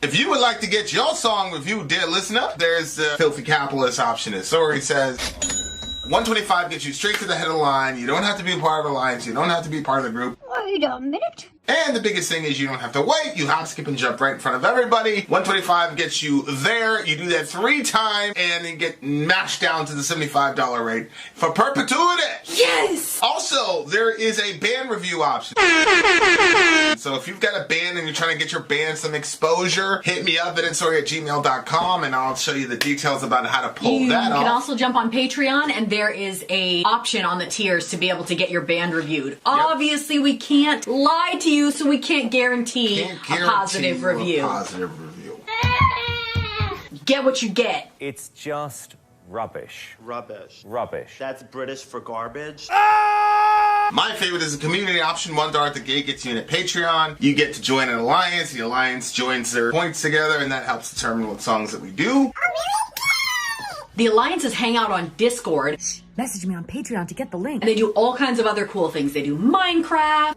If you would like to get your song reviewed, dear listener, there's the Filthy Capitalist option. As Sori says, 125 gets you straight to the head of the line. You don't have to be part of the alliance. You don't have to be part of the group. Wait a minute. And the biggest thing is you don't have to wait. You hop, skip, and jump right in front of everybody. 125 gets you there. You do that 3 times, and then get mashed down to the $75 rate for perpetuity. Yes! Also, there is a band review option. So if you've got a band and you're trying to get your band some exposure, hit me up at vinsori@gmail.com, and I'll show you the details about how to pull that off. You can also jump on Patreon, and there is a option on the tiers to be able to get your band reviewed. Yep. Obviously, we can't lie to you, so we can't guarantee a positive review. Get what you get. It's just rubbish. Rubbish. Rubbish. That's British for garbage. My favorite is the community option. $1 at the gate gets you in at Patreon. You get to join an alliance. The alliance joins their points together, and that helps determine what songs that we do. The alliances hang out on Discord. Message me on Patreon to get the link. And they do all kinds of other cool things. They do Minecraft,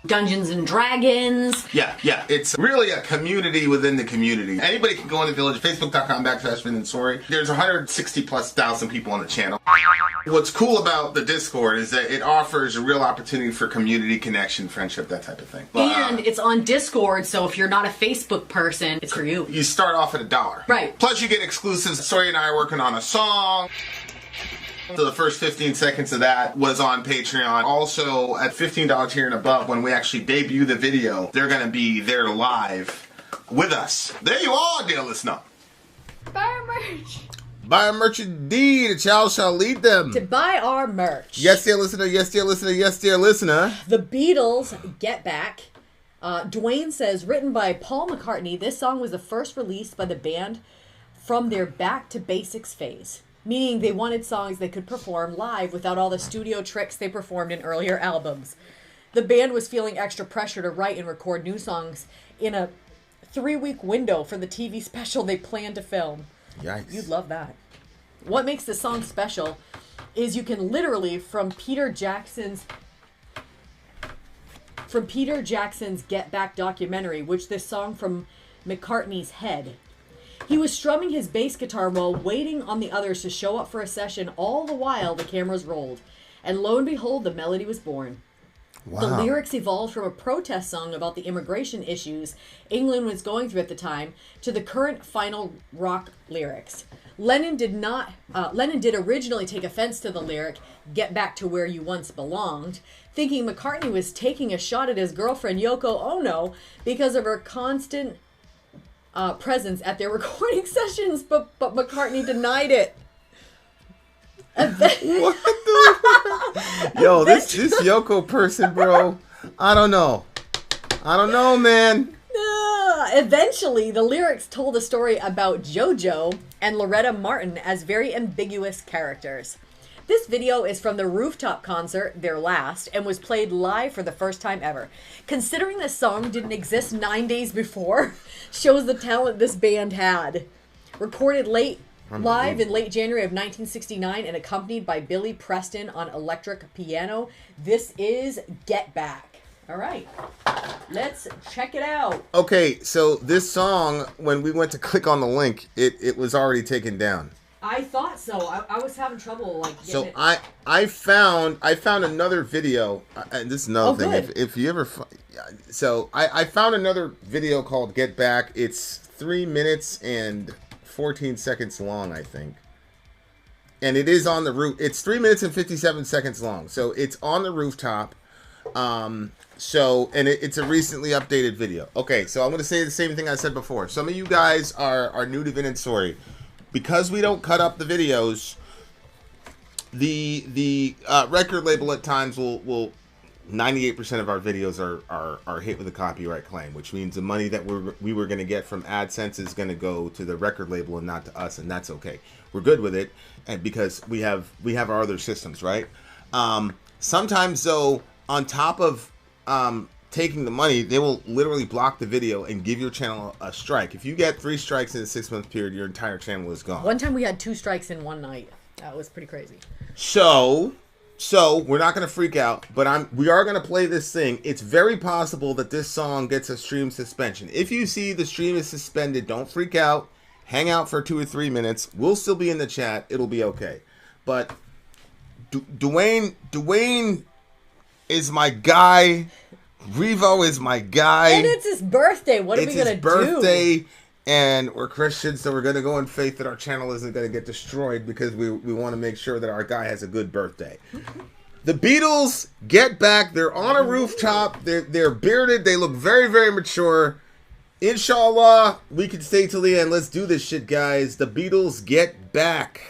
Dungeons and Dragons. Yeah. It's really a community within the community. Anybody can go in the village, facebook.com/Vin and Sori. There's 160,000+ people on the channel. What's cool about the Discord is that it offers a real opportunity for community connection, friendship, that type of thing. And it's on Discord, so if you're not a Facebook person, it's for you. You start off at $1. Right. Plus you get exclusives. Sori and I are working on a song. So the first 15 seconds of that was on Patreon. Also, at $15 tier and above, when we actually debut the video, they're going to be there live with us. There you are, dear listener. Buy our merch. Buy our merch indeed. A child shall lead them. To buy our merch. Yes, dear listener. Yes, dear listener. Yes, dear listener. The Beatles, Get Back. Dwayne says, written by Paul McCartney, this song was the first released by the band from their Back to Basics phase. Meaning they wanted songs they could perform live without all the studio tricks they performed in earlier albums. The band was feeling extra pressure to write and record new songs in a 3-week window for the TV special they planned to film. Yikes. You'd love that. What makes this song special is you can literally, from Peter Jackson's Get Back documentary, which this song from McCartney's head. He was strumming his bass guitar while waiting on the others to show up for a session, all the while the cameras rolled. And lo and behold, the melody was born. Wow. The lyrics evolved from a protest song about the immigration issues England was going through at the time to the current final rock lyrics. Lennon did originally take offense to the lyric, "Get back to where you once belonged," thinking McCartney was taking a shot at his girlfriend Yoko Ono because of her constant presence at their recording sessions, but McCartney denied it. What the? Yo, this Yoko person, bro. I don't know, man. Eventually, the lyrics told a story about JoJo and Loretta Martin as very ambiguous characters. This video is from the rooftop concert, their last, and was played live for the first time ever. Considering this song didn't exist 9 days before, shows the talent this band had. Recorded live in late January of 1969 and accompanied by Billy Preston on electric piano, this is Get Back. All right, let's check it out. Okay, so this song, when we went to click on the link, it was already taken down. I thought so. I was having trouble getting it. I found another video, and this is another thing. Good. If you ever, I found another video called Get Back. It's 3 minutes and 14 seconds long, I think, and it is on the roof. It's 3 minutes and 57 seconds long, so it's on the rooftop. It's a recently updated video. Okay, so I'm going to say the same thing I said before. Some of you guys are new to Vin and Sori. Because we don't cut up the videos, the record label at times will 98% of our videos are hit with a copyright claim, which means the money that we were going to get from AdSense is going to go to the record label and not to us, and that's okay. We're good with it, and because we have our other systems, right? Sometimes though, on top of taking the money, they will literally block the video and give your channel a strike. If you get 3 strikes in a 6-month period, your entire channel is gone. One time we had 2 strikes in one night. That was pretty crazy. So So we're not going to freak out, but we are going to play this thing. It's very possible that this song gets a stream suspension. If you see the stream is suspended, don't freak out. Hang out for 2 or 3 minutes. We'll still be in the chat. It'll be okay. But Dwayne is my guy. Revo is my guy. And it's his birthday. What are we going to do? It's his birthday. And we're Christians, so we're going to go in faith that our channel isn't going to get destroyed because we want to make sure that our guy has a good birthday. The Beatles get back. They're on a rooftop. They're bearded. They look very, very mature. Inshallah, we can stay till the end. Let's do this shit, guys. The Beatles get back.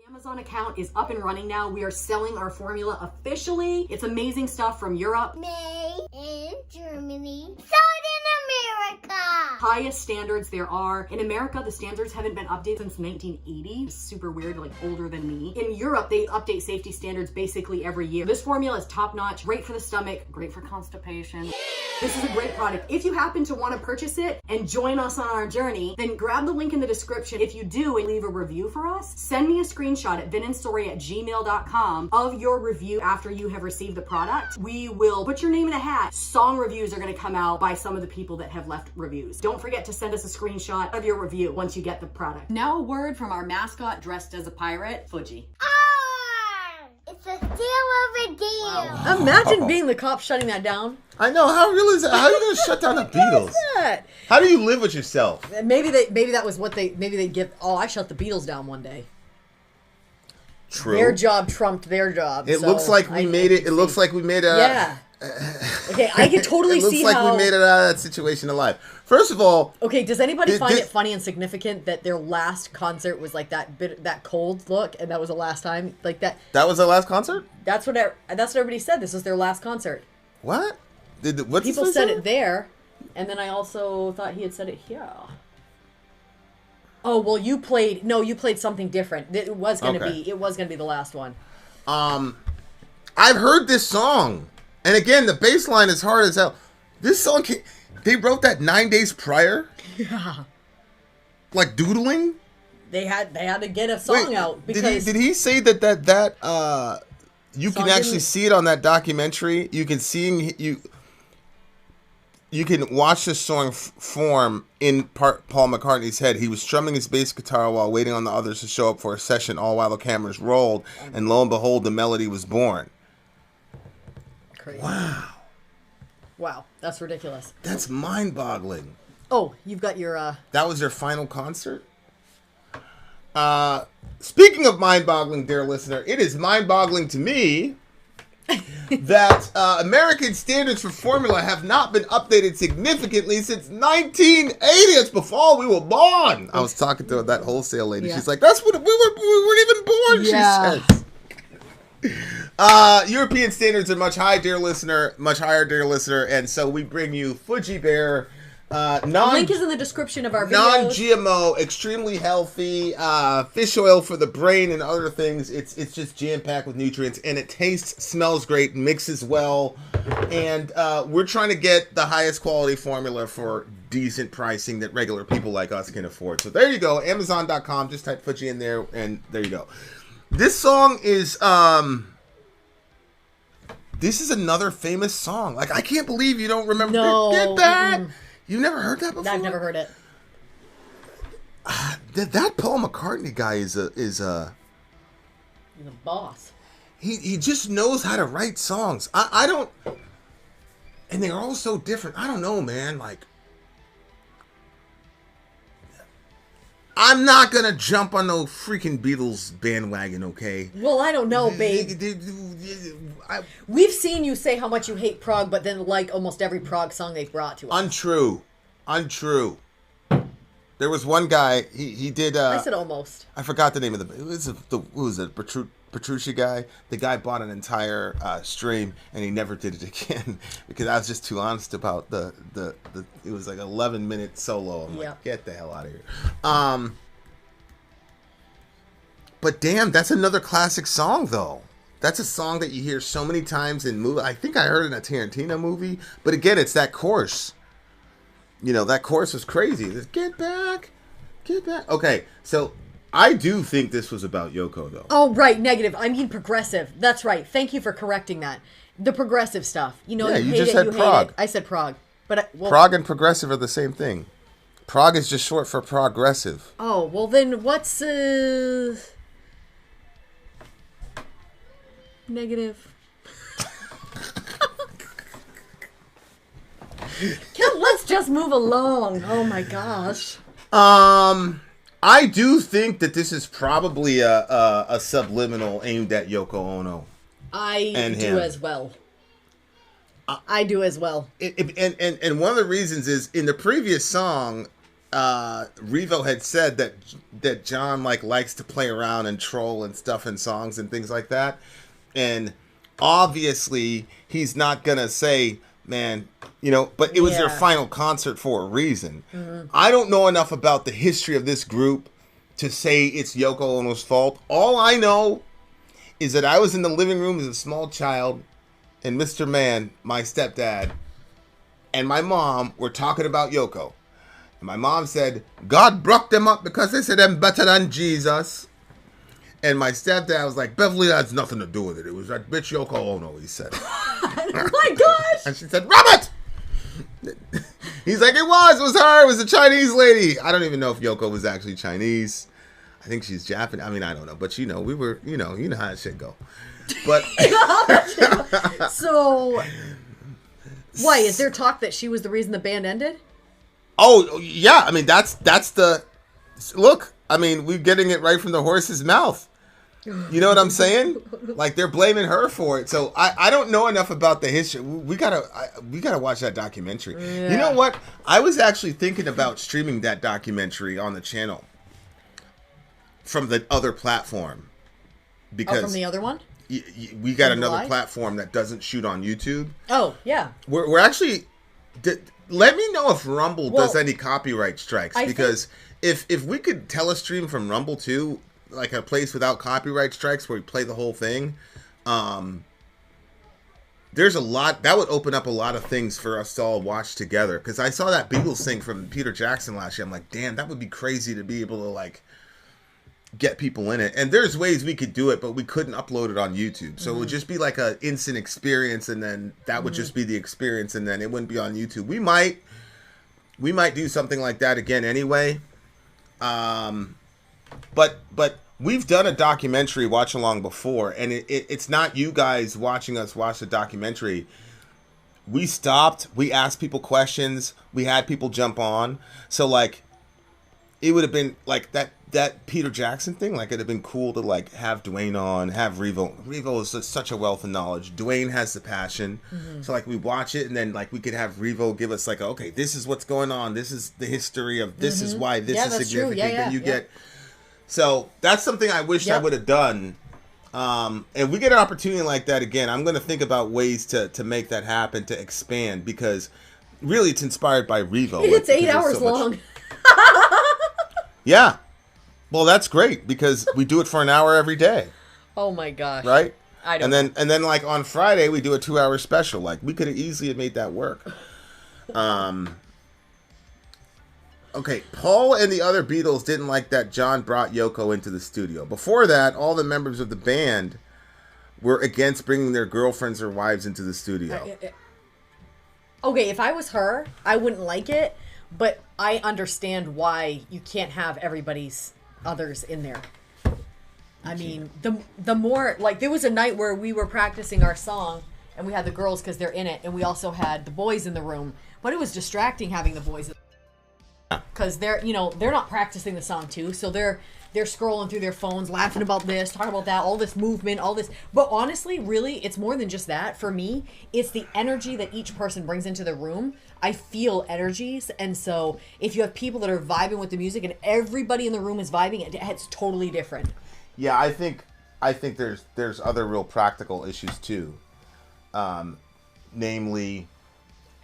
Amazon account is up and running now. We are selling our formula officially. It's amazing stuff from Europe. Made in Germany. Sold in America. Highest standards there are. In America, the standards haven't been updated since 1980. It's super weird, like older than me. In Europe, they update safety standards basically every year. This formula is top notch, great for the stomach, great for constipation. This is a great product. If you happen to want to purchase it and join us on our journey, then grab the link in the description. If you do and leave a review for us, send me a screenshot at vinandsori@gmail.com of your review after you have received the product. We will put your name in a hat. Song reviews are going to come out by some of the people that have left reviews. Don't forget to send us a screenshot of your review once you get the product. Now a word from our mascot dressed as a pirate, Fuji. It's a steal of a deal. Imagine being the cop shutting that down. I know, how real is that? How are you going to shut down the Beatles? That? How do you live with yourself? Maybe that was what they give. Oh, I shut the Beatles down one day. True. Their job trumped their job. It looks like we made it. It looks like we made a. Yeah. Okay, I can totally see how. It looks like we made it out of that situation alive. First of all. Okay, does anybody find it funny and significant that their last concert was like that cold look, and that was the last time like that? That was their last concert? That's what everybody said. This was their last concert. What? People said it there, and then I also thought he had said it here. Oh well, you played something different. It was gonna be the last one. I've heard this song, and again, the bass line is hard as hell. This song, they wrote that 9 days prior. Yeah. Like doodling. They had to get a song out because did he say that you can actually see it on that documentary? You can You can watch this song form in Paul McCartney's head. He was strumming his bass guitar while waiting on the others to show up for a session, all while the cameras rolled, and lo and behold, the melody was born. Crazy. Wow, that's ridiculous. That's mind-boggling. Oh, you've got your That was their final concert? Speaking of mind-boggling, dear listener, it is mind-boggling to me that American standards for formula have not been updated significantly since 1980. It's before we were born. I was talking to that wholesale lady. Yeah. She's like, "That's what we weren't even born." Yeah. She says. European standards are much higher, dear listener, and so we bring you Fuji Bear. The link is in the description of our videos. Non-GMO, extremely healthy, fish oil for the brain and other things. It's just jam-packed with nutrients, and it tastes, smells great, mixes well, and we're trying to get the highest quality formula for decent pricing that regular people like us can afford. So there you go, Amazon.com. Just type Fuji in there, and there you go. This song is this is another famous song. Like, I can't believe you don't remember. No. Get that. You never heard that before? I've never heard it. That Paul McCartney guy is a He's a boss. He just knows how to write songs. I don't, and they're all so different. I don't know, man. Like, I'm not gonna jump on no freaking Beatles bandwagon, okay? Well, I don't know, babe. We've seen you say how much you hate prog, but then like almost every prog song they've brought to us. Untrue. There was one guy. He did. I said almost. I forgot the name of who was it? Petrucci guy. The guy bought an entire stream and he never did it again because I was just too honest about the it was like 11-minute solo. I'm like, get the hell out of here. But damn, that's another classic song though. That's a song that you hear so many times in movies. I think I heard it in a Tarantino movie. But again, it's that chorus. You know, that chorus was crazy. Just, get back. Okay, so I do think this was about Yoko, though. Oh, right, negative. I mean progressive. That's right. Thank you for correcting that. The progressive stuff. You know, yeah, you just said prog. I said prog. But prog and progressive are the same thing. Prog is just short for progressive. Oh, well then what's... Negative. Let's just move along. Oh my gosh. I do think that this is probably a subliminal aimed at Yoko Ono. I do as well. I do as well. And one of the reasons is in the previous song, Revo had said that John likes to play around and troll and stuff in songs and things like that. And obviously he's not gonna say, man, you know, but it was their final concert for a reason. Mm-hmm. I don't know enough about the history of this group to say it's Yoko Ono's fault. All I know is that I was in the living room as a small child, and Mr. Man, my stepdad, and my mom were talking about Yoko. And my mom said, God brought them up because they said them better than Jesus. And my stepdad was like, Beverly, that has nothing to do with it. It was that bitch Yoko Ono, he said. Oh my gosh! And she said, Robert! He's like, it was her. It was a Chinese lady. I don't even know if Yoko was actually Chinese. I think she's Japanese. I mean, I don't know. But, we were, you know how that shit go. But. So, why? Is there talk that she was the reason the band ended? Oh, yeah. I mean, that's the. Look, I mean, we're getting it right from the horse's mouth. You know what I'm saying? Like, they're blaming her for it. So I don't know enough about the history. We gotta watch that documentary. Yeah. You know what? I was actually thinking about streaming that documentary on the channel from the other platform because from the other one. We got From another Live? platform that doesn't shoot on YouTube. Oh yeah. We're actually. Let me know if Rumble does Well, any copyright strikes because if we could telestream from Rumble too. Like a place without copyright strikes where we play the whole thing. There's a lot that would open up a lot of things for us to all watch together. Because I saw that Beatles thing from Peter Jackson last year. I'm like, damn, that would be crazy to be able to like get people in it. And there's ways we could do it, but we couldn't upload it on YouTube. So it would just be like a instant experience, and then that would just be the experience, and then it wouldn't be on YouTube. We might do something like that again anyway. But we've done a documentary watch along before, and it's not you guys watching us watch the documentary. We stopped, we asked people questions, we had people jump on. So like it would have been like that Peter Jackson thing, like it'd have been cool to like have Dwayne on, have Revo. Revo is such a wealth of knowledge. Dwayne has the passion. So like we watch it and then like we could have Revo give us like, okay, this is what's going on. This is the history of this is why this is significant. Then you get. So that's something I wish I would have done. And we get an opportunity like that again, I'm going to think about ways to make that happen, to expand, because really it's inspired by Revo. It's 8 hours long. Yeah. Well, that's great because we do it for an hour every day. Oh my gosh. Right? I don't and then like on Friday we do a 2-hour special. Like we could have easily made that work. Okay, Paul and the other Beatles didn't like that John brought Yoko into the studio. Before that, all the members of the band were against bringing their girlfriends or wives into the studio. Okay, if I was her, I wouldn't like it, but I understand why you can't have everybody's others in there. I mean, the more, like, there was a night where we were practicing our song, and we had the girls because they're in it, and we also had the boys in the room, but it was distracting having the boys in because they're not practicing the song too, so they're scrolling through their phones, laughing about this, talking about that, all this movement, all this. But honestly, really, it's more than just that. For me, it's the energy that each person brings into the room. I feel energies, and so if you have people that are vibing with the music and everybody in the room is vibing, it's totally different. Yeah, I think there's other real practical issues too. Namely,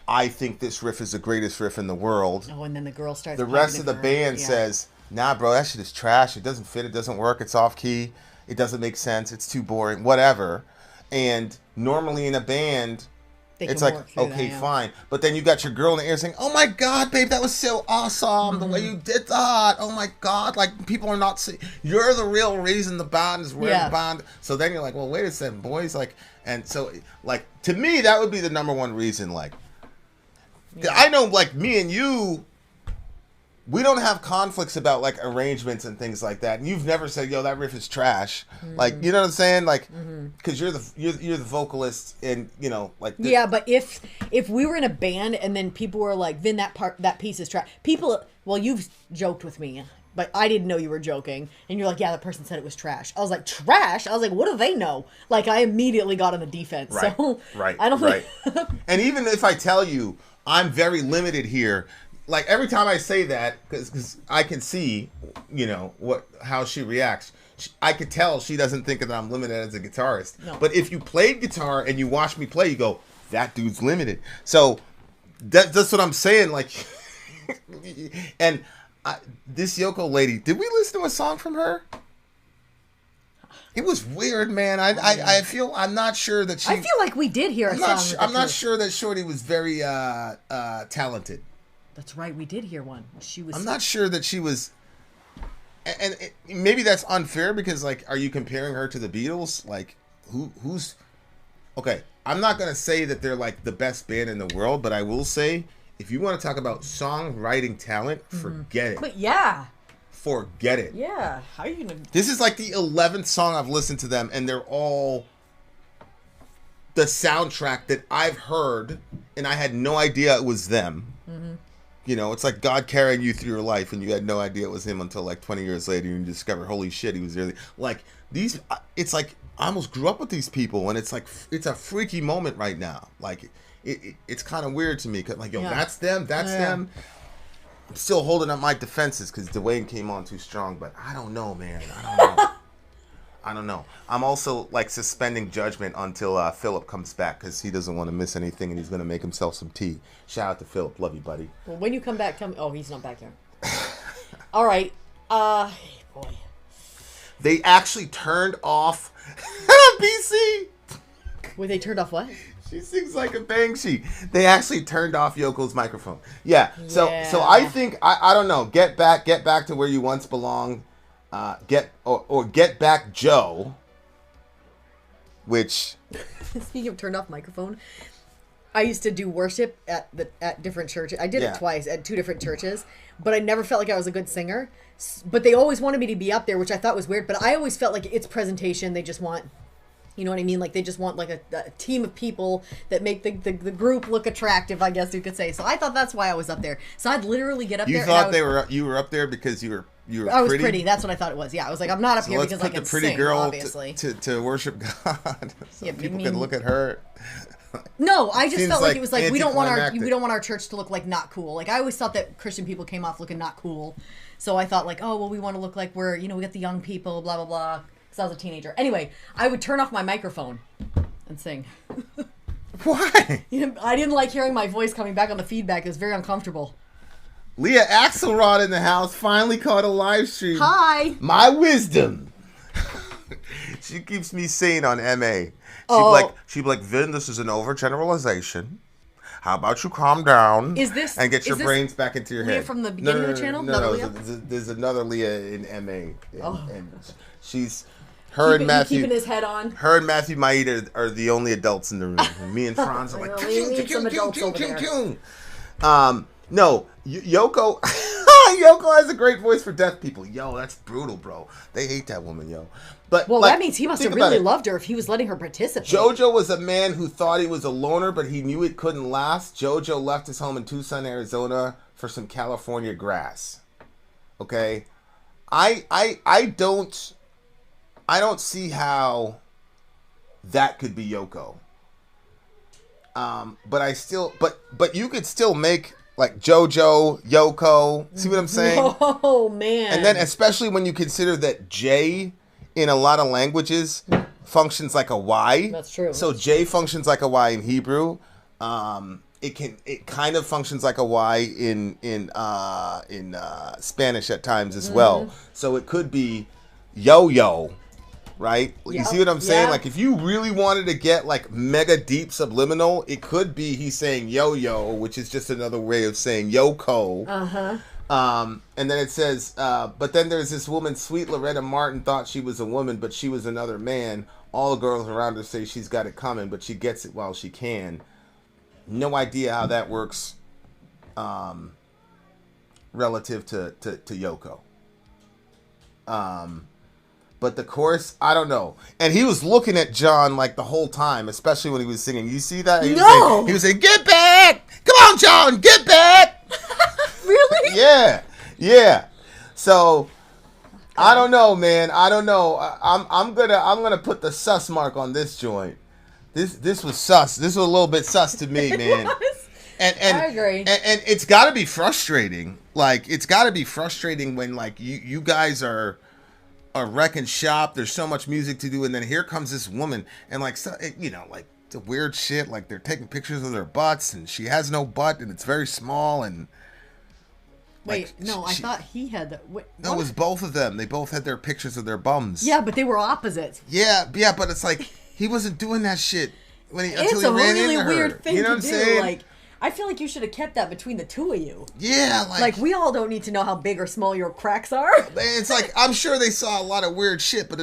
I think this riff is the greatest riff in the world. Oh, and then the girl starts. The rest of the band says, nah, bro, that shit is trash. It doesn't fit. It doesn't work. It's off key. It doesn't make sense. It's too boring. Whatever. And normally in a band, it's like, okay, fine. But then you got your girl in the ear saying, oh my God, babe, that was so awesome. The way you did that. Oh my God. Like, people are not saying, you're the real reason the band is where the band. So then you're like, well, wait a second, boys. Like, and so, like, to me, that would be the number one reason. Like, I know, like, me and you, we don't have conflicts about, like, arrangements and things like that. And you've never said, yo, that riff is trash. Like, you know what I'm saying? Like, because you're the vocalist and, you know, like. Yeah, but if we were in a band and then people were like, Vin, that piece is trash. Well, you've joked with me, but I didn't know you were joking. And you're like, yeah, the person said it was trash. I was like, trash? I was like, what do they know? Like, I immediately got on the defense. Right, so right, I don't right. And even if I tell you, I'm very limited here. Like every time I say that, because I can see, you know, how she reacts. I could tell she doesn't think that I'm limited as a guitarist. No. But if you played guitar and you watch me play, you go, that dude's limited. So that's what I'm saying. Like, and this Yoko lady, did we listen to a song from her? It was weird, man. I feel I'm not sure that she. I feel like we did hear a song. I'm not sure that Shorty was very talented. That's right, we did hear one. She was. I'm not sure that she was. And maybe that's unfair because, like, are you comparing her to the Beatles? Like, who's? Okay, I'm not gonna say that they're like the best band in the world, but I will say, if you want to talk about songwriting talent, forget it. But yeah. Forget it. Yeah. How are you gonna? This is like the 11th song I've listened to them, and they're all the soundtrack that I've heard, and I had no idea it was them. Mm-hmm. You know, it's like God carrying you through your life, and you had no idea it was him until like 20 years later, and you discover, holy shit, he was really like these. It's like I almost grew up with these people, and it's like it's a freaky moment right now. Like it's kind of weird to me, cause like, yo, that's them, that's them. I'm still holding up my defenses because Dwayne came on too strong, but I don't know, man. I don't know. I'm also like suspending judgment until Philip comes back because he doesn't want to miss anything and he's going to make himself some tea. Shout out to Philip. Love you, buddy. Well, when you come back, Oh, he's not back here. All right. Boy. They actually turned off BC. Wait, they turned off what? She sings like a Banshee. They actually turned off Yoko's microphone. Yeah. So I think I don't know. Get back to where you once belonged. Get back Joe. Which speaking of turned off microphone, I used to do worship at different churches. I did it twice at 2 different churches, but I never felt like I was a good singer. But they always wanted me to be up there, which I thought was weird. But I always felt like it's presentation. They just want. You know what I mean? Like, they just want, like, a team of people that make the group look attractive, I guess you could say. So I thought that's why I was up there. So I'd literally get up there. You thought you were up there because you were I was pretty. That's what I thought it was. Yeah, I was like, I'm not up here because I can the pretty sing, girl obviously. To worship God. So people can look at her. No, I just felt like like it was like we don't want our church to look like not cool. Like, I always thought that Christian people came off looking not cool. So I thought like, oh, well, we want to look like we're, we got the young people, blah, blah, blah. I was a teenager. Anyway, I would turn off my microphone and sing. Why? I didn't like hearing my voice coming back on the feedback. It was very uncomfortable. Leah Axelrod in the house finally caught a live stream. Hi. My wisdom. She keeps me sane on MA. She'd be like, Vin, this is an overgeneralization. How about you calm down and get your brains back into your Leah head? from the beginning of the channel? No, there's another Leah in MA. And she's... Her and Matthew keeping his head on. Her and Matthew Maida are the only adults in the room. Me and Franz are like, we need some adults over there. No, Yoko. Yoko has a great voice for deaf people. Yo, that's brutal, bro. They hate that woman, yo. But that means he must have really loved her if he was letting her participate. JoJo was a man who thought he was a loner, but he knew it couldn't last. JoJo left his home in Tucson, Arizona, for some California grass. Okay, I don't see how that could be Yoko. But you could still make like JoJo, Yoko. See what I'm saying? Oh man. And then especially when you consider that J in a lot of languages functions like a Y. That's true. So J functions like a Y in Hebrew. It kind of functions like a Y in Spanish at times as well. So it could be yo-yo. Right? You see what I'm saying? Yeah. Like, if you really wanted to get, like, mega deep subliminal, it could be he's saying yo-yo, which is just another way of saying Yoko. And then it says, but then there's this woman, sweet Loretta Martin, thought she was a woman, but she was another man. All the girls around her say she's got it coming, but she gets it while she can. No idea how that works relative to Yoko. But the chorus, I don't know. And he was looking at John like the whole time, especially when he was singing. You see that? He was saying, get back! Come on, John, get back! Really? Yeah. So I don't know, man. I don't know. I'm gonna put the sus mark on this joint. This was sus. This was a little bit sus to me, man. And I agree. And it's got to be frustrating. Like, it's got to be frustrating when like you guys are wrecking shop. There's so much music to do, and then here comes this woman, and like, so, like the weird shit. Like, they're taking pictures of their butts, and she has no butt, and it's very small, and Wait, no, I thought he had the. No, it was both of them. They both had their pictures of their bums. Yeah, but they were opposites. Yeah, but it's like he wasn't doing that shit until he It's a ran really into her. weird thing You know to what I'm do. saying? Like, I feel like you should have kept that between the two of you. Yeah, Like, we all don't need to know how big or small your cracks are. It's like, I'm sure they saw a lot of weird shit, but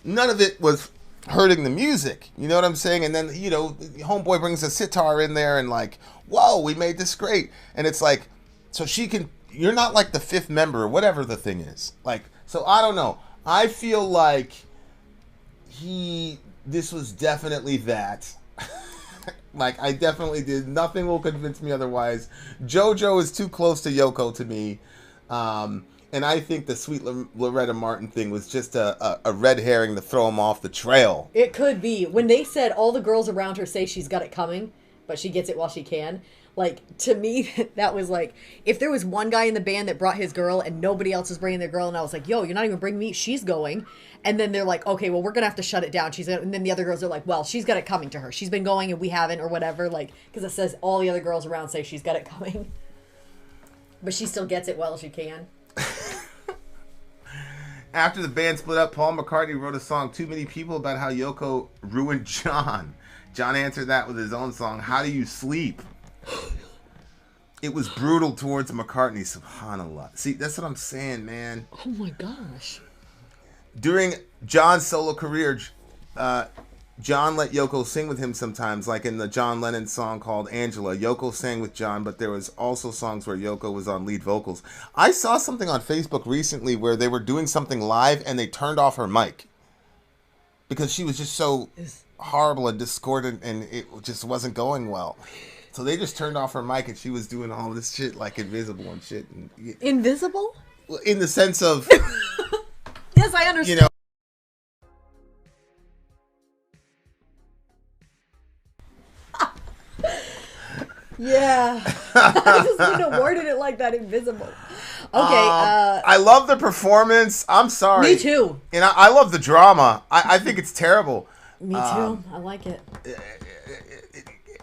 none of it was hurting the music. You know what I'm saying? And then, homeboy brings a sitar in there and like, whoa, we made this great. And it's like, so you're not like the fifth member or whatever the thing is. Like, so I don't know. I feel like this was definitely that. Like, I definitely did. Nothing will convince me otherwise. JoJo is too close to Yoko to me. And I think the Sweet Loretta Martin thing was just a red herring to throw him off the trail. It could be. When they said all the girls around her say she's got it coming, but she gets it while she can. Like, to me, that was like, if there was one guy in the band that brought his girl and nobody else was bringing their girl, and I was like, yo, you're not even bringing me, she's going. And then they're like, okay, well, we're going to have to shut it down. And then the other girls are like, well, she's got it coming to her. She's been going and we haven't or whatever. Like, because it says all the other girls around say she's got it coming. But she still gets it while she can. After the band split up, Paul McCartney wrote a song, Too Many People, about how Yoko ruined John. John answered that with his own song, How Do You Sleep? It was brutal towards McCartney, subhanAllah. See, that's what I'm saying, man. Oh my gosh. During John's solo career, John let Yoko sing with him sometimes, like in the John Lennon song called Angela. Yoko sang with John, but there was also songs where Yoko was on lead vocals. I saw something on Facebook recently where they were doing something live and they turned off her mic because she was just so horrible and discordant and it just wasn't going well. So they just turned off her mic and she was doing all this shit like invisible and shit. And, Invisible? in the sense of... Yes, I understand. You know, yeah. I just wouldn't have worded it like that, invisible. Okay. I love the performance. I'm sorry. Me too. And I love the drama. I think it's terrible. Me too. I like it.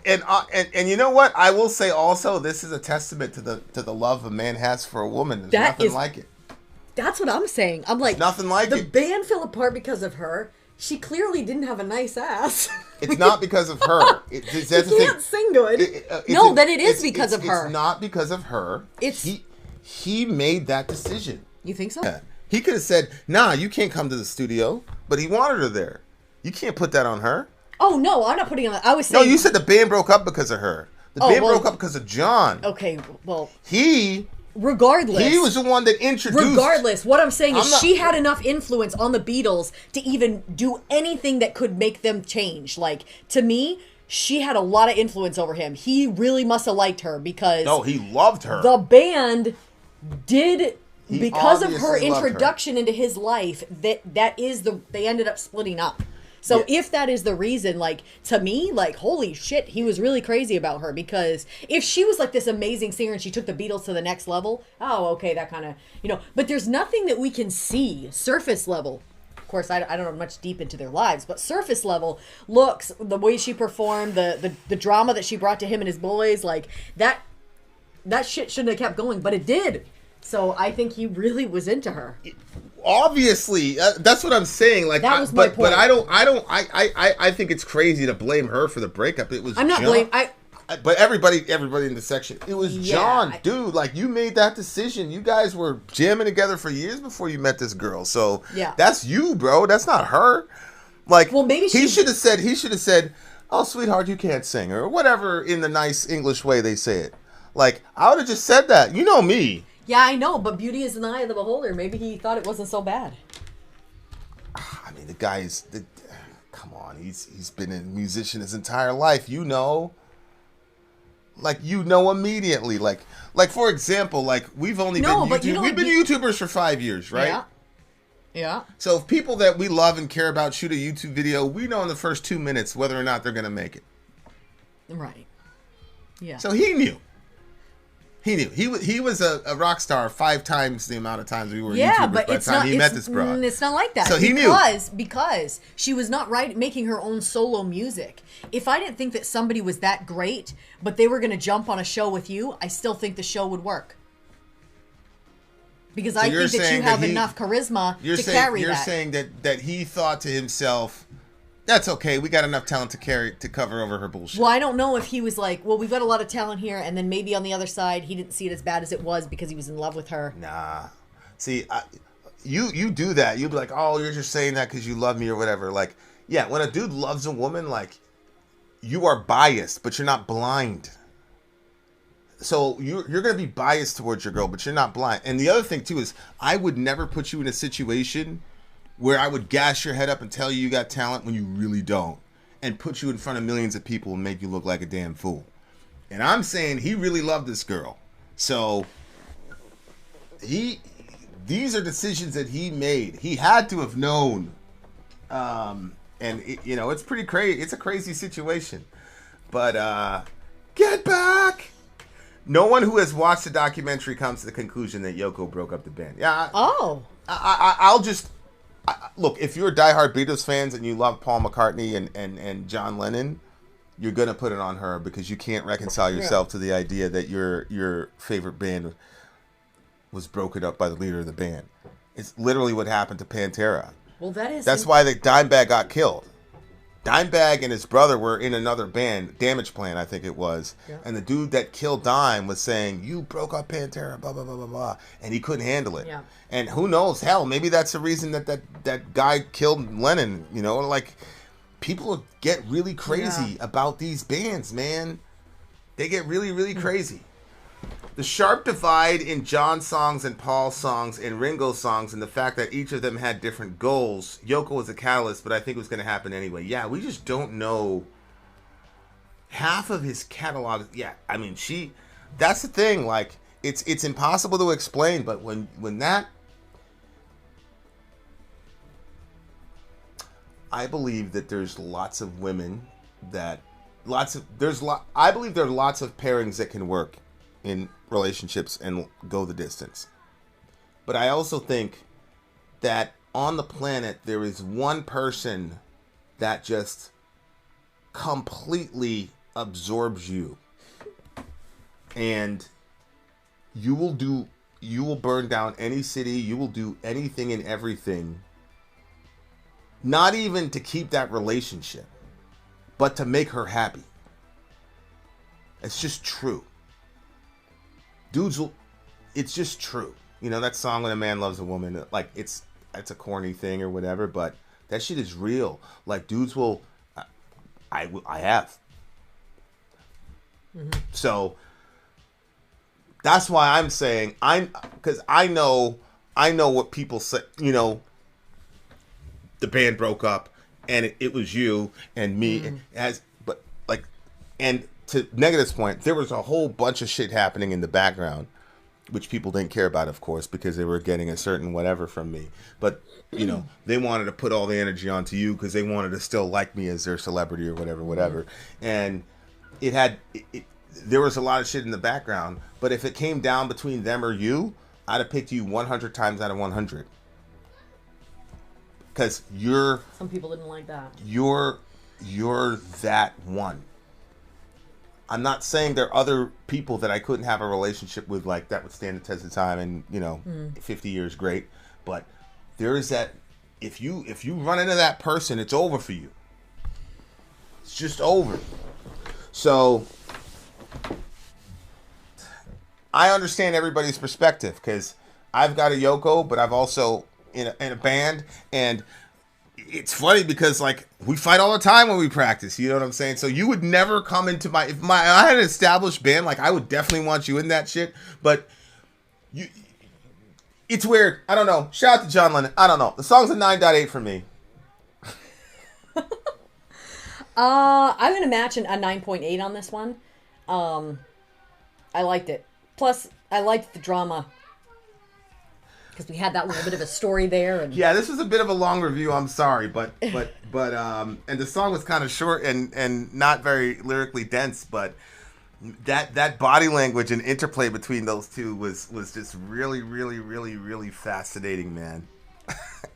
And you know what? I will say also, this is a testament to the love a man has for a woman. There's nothing like it. That's what I'm saying. I'm like, nothing like the it. The band fell apart because of her. She clearly didn't have a nice ass. It's not because of her. She can't sing good. Then it is because of her. It's not because of her. He made that decision. You think so? Yeah. He could have said, nah, you can't come to the studio. But he wanted her there. You can't put that on her. Oh, no, I'm not putting it on. I was saying... No, you said the band broke up because of her. The band broke up because of John. Okay, well... Regardless. He was the one that introduced... Regardless, what I'm saying is she had enough influence on the Beatles to even do anything that could make them change. Like, to me, she had a lot of influence over him. He really must have liked her because... No, he loved her. The band did... Because of her introduction into his life, they ended up splitting up. So if that is the reason, like, to me, like, holy shit, he was really crazy about her. Because if she was, like, this amazing singer and she took the Beatles to the next level, oh, okay, that kind of, But there's nothing that we can see, surface level. Of course, I don't know much deep into their lives, but surface level looks, the way she performed, the drama that she brought to him and his boys, like, that shit shouldn't have kept going, but it did. So I think he really was into her. Obviously, that's what I'm saying. Like, that was my point. But I think it's crazy to blame her for the breakup. It was. I'm not blaming. But everybody in the section, it was John, dude. Like, you made that decision. You guys were jamming together for years before you met this girl. So that's you, bro. That's not her. Like, well, maybe he should have said, "Oh, sweetheart, you can't sing," or whatever in the nice English way they say it. Like, I would have just said that. You know me. Yeah, I know, but beauty is in the eye of the beholder. Maybe he thought it wasn't so bad. I mean, the guy's... come on, he's been a musician his entire life, Like, immediately. Like for example, like, we've only been YouTubers for 5 years, right? Yeah. Yeah. So if people that we love and care about shoot a YouTube video, we know in the first 2 minutes whether or not they're going to make it. Right. Yeah. So he knew. He was a rock star 5 times the amount of times we were YouTubers by the time he met this broad. It's not like that. So he knew. Because she was not making her own solo music. If I didn't think that somebody was that great, but they were going to jump on a show with you, I still think the show would work. Because So I you're think that you saying have that enough charisma You're to saying carry you're that. saying that he thought to himself, "That's okay. We got enough talent to cover over her bullshit." Well, I don't know if he was like, well, we've got a lot of talent here, and then maybe on the other side, he didn't see it as bad as it was because he was in love with her. Nah. See, you do that. You'll be like, "Oh, you're just saying that because you love me or whatever." Like, yeah, when a dude loves a woman, like, you are biased, but you're not blind. So you're going to be biased towards your girl, but you're not blind. And the other thing, too, is I would never put you in a situation where I would gas your head up and tell you got talent when you really don't, and put you in front of millions of people and make you look like a damn fool. And I'm saying he really loved this girl. So these are decisions that he made. He had to have known. And it's pretty crazy. It's a crazy situation. But get back. No one who has watched the documentary comes to the conclusion that Yoko broke up the band. Yeah. I'll just look. If you're diehard Beatles fans and you love Paul McCartney and John Lennon, you're gonna put it on her because you can't reconcile yourself to the idea that your favorite band was broken up by the leader of the band. It's literally what happened to Pantera. Well, That's why the Dimebag got killed. Dimebag and his brother were in another band, Damage Plan, I think it was. Yeah. And the dude that killed Dime was saying, "You broke up Pantera, blah, blah, blah, blah, blah." And he couldn't handle it. Yeah. And who knows, hell, maybe that's the reason that guy killed Lennon. Like, people get really crazy about these bands, man. They get really, really crazy. The sharp divide in John's songs and Paul's songs and Ringo's songs, and the fact that each of them had different goals. Yoko was a catalyst, but I think it was going to happen anyway. Yeah, we just don't know half of his catalog. Yeah, I mean, that's the thing. Like, it's impossible to explain, but when that, I believe that there's lots of women that I believe there are lots of pairings that can work in relationships and go the distance. But I also think that on the planet there is one person that just completely absorbs you, and you will burn down any city, you will do anything and everything, not even to keep that relationship, but to make her happy. It's just true. It's just true. That song "When a Man Loves a Woman," like, it's a corny thing or whatever, but that shit is real. Like, dudes will, I have. Mm-hmm. So that's why I'm saying because I know what people say. The band broke up, and it was you and me, and to Negative's point, there was a whole bunch of shit happening in the background, which people didn't care about, of course, because they were getting a certain whatever from me. But, they wanted to put all the energy onto you because they wanted to still like me as their celebrity or whatever. And there was a lot of shit in the background. But if it came down between them or you, I'd have picked you 100 times out of 100. Because some people didn't like that. You're that one. I'm not saying there are other people that I couldn't have a relationship with, like, that would stand the test of time and 50 years, great. But there is that, if you run into that person, it's over for you. It's just over. So I understand everybody's perspective, because I've got a Yoko, but I've also in a band, and it's funny because, like, we fight all the time when we practice, you know what I'm saying? So you would never come into I had an established band, like, I would definitely want you in that shit, but it's weird. I don't know. Shout out to John Lennon. I don't know. The song's a 9.8 for me. I'm going to match a 9.8 on this one. I liked it. Plus, I liked the drama, because we had that little bit of a story there. And yeah, this was a bit of a long review. I'm sorry, but and the song was kind of short and not very lyrically dense, but that body language and interplay between those two was just really, really, really, really fascinating, man.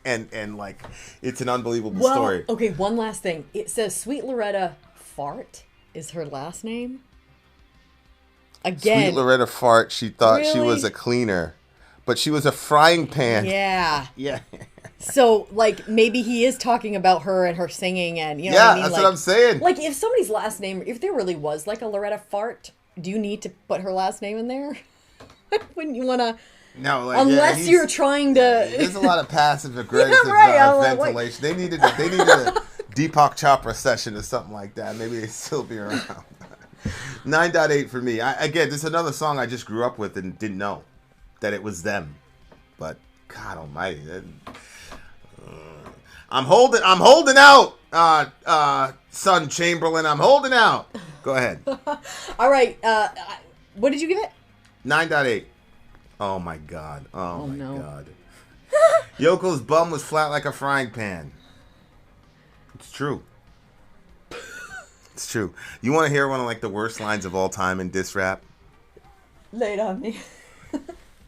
and like, it's an unbelievable story. Okay, one last thing. It says Sweet Loretta Fart is her last name. Again, Sweet Loretta Fart. She thought she really? was a cleaner. but she was a frying pan. Yeah. Yeah. So, like, maybe he is talking about her and her singing and, you know Yeah, what I mean? that's like, what I'm saying. Like, if somebody's last name, if there really was, like, a Loretta Fart, do you need to put her last name in there? Wouldn't you want to... No, like, Unless you're trying to... There's a lot of passive aggressive ventilation. They needed a Deepak Chopra session or something like that. Maybe they'd still be around. 9.8 for me. Again, this is another song I just grew up with and didn't know that it was them. But God Almighty, I'm holding out, Son Chamberlain. I'm holding out. Go ahead. All right. What did you give it? 9.8. Oh my God. Oh my no. God. Yoko's bum was flat like a frying pan. It's true. It's true. You want to hear one of like the worst lines of all time in diss rap? Lay it on me.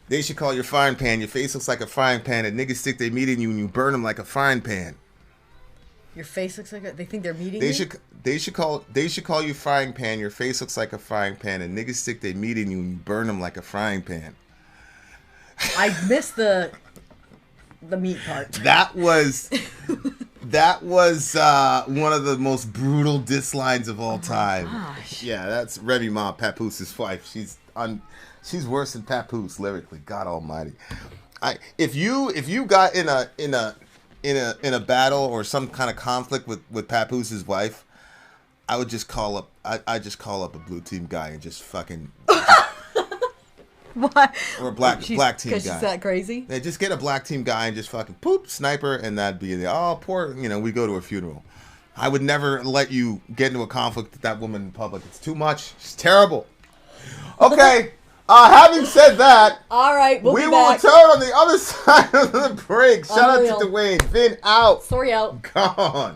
They should call your frying pan. Your face looks like a frying pan. And niggas stick their meat in you and you burn them like a frying pan. Your face looks like they think they're meeting They you? should call you frying pan. Your face looks like a frying pan. And niggas stick their meat in you and you burn them like a frying pan. I missed the meat part. That was one of the most brutal diss lines of all time. Gosh. Yeah, that's Remy Ma, Papoose' wife. She's worse than Papoose lyrically. God Almighty. If you got in a battle or some kind of conflict with Papoose' wife, I would just call up a blue team guy and just fucking. What? Or a black team guy. Because she's that crazy? Yeah, just get a black team guy and just fucking poop, sniper, and that'd be the, oh, poor, we go to a funeral. I would never let you get into a conflict with that woman in public. It's too much. She's terrible. Okay, having said that, all right, we will return on the other side of the break. Shout out to Dwayne. Vin out. Sorry out. Gone.